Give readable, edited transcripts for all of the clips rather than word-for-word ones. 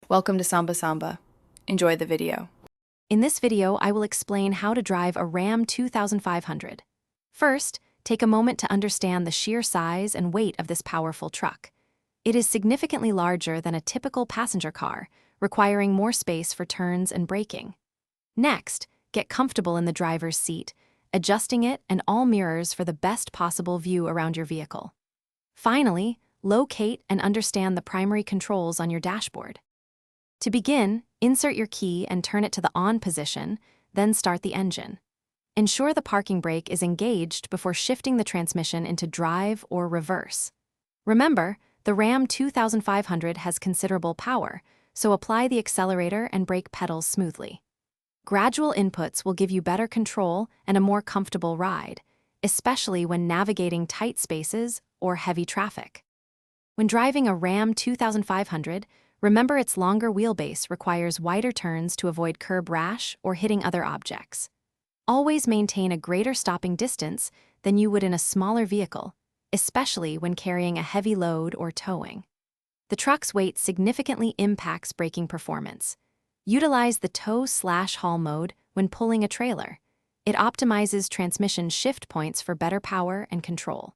Welcome to Samba Samba. Enjoy the video. In this video, I will explain how to drive a Ram 2500. First, take a moment to understand the sheer size and weight of this powerful truck. It is significantly larger than a typical passenger car, requiring more space for turns and braking. Next, get comfortable in the driver's seat, adjusting it and all mirrors for the best possible view around your vehicle. Finally, locate and understand the primary controls on your dashboard. To begin, insert your key and turn it to the on position, then start the engine. Ensure the parking brake is engaged before shifting the transmission into drive or reverse. Remember, the Ram 2500 has considerable power, so apply the accelerator and brake pedals smoothly. Gradual inputs will give you better control and a more comfortable ride, especially when navigating tight spaces or heavy traffic. When driving a Ram 2500, remember its longer wheelbase requires wider turns to avoid curb rash or hitting other objects. Always maintain a greater stopping distance than you would in a smaller vehicle, especially when carrying a heavy load or towing. The truck's weight significantly impacts braking performance. Utilize the tow/haul mode when pulling a trailer. It optimizes transmission shift points for better power and control.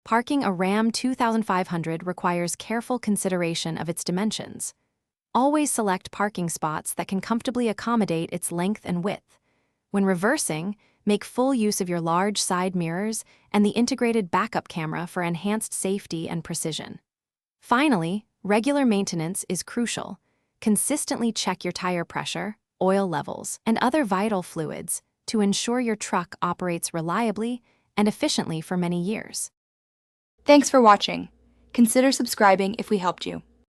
Parking a Ram 2500 requires careful consideration of its dimensions. Always select parking spots that can comfortably accommodate its length and width. When reversing, make full use of your large side mirrors and the integrated backup camera for enhanced safety and precision. Finally, regular maintenance is crucial. Consistently check your tire pressure, oil levels, and other vital fluids to ensure your truck operates reliably and efficiently for many years. Thanks for watching. Consider subscribing if we helped you.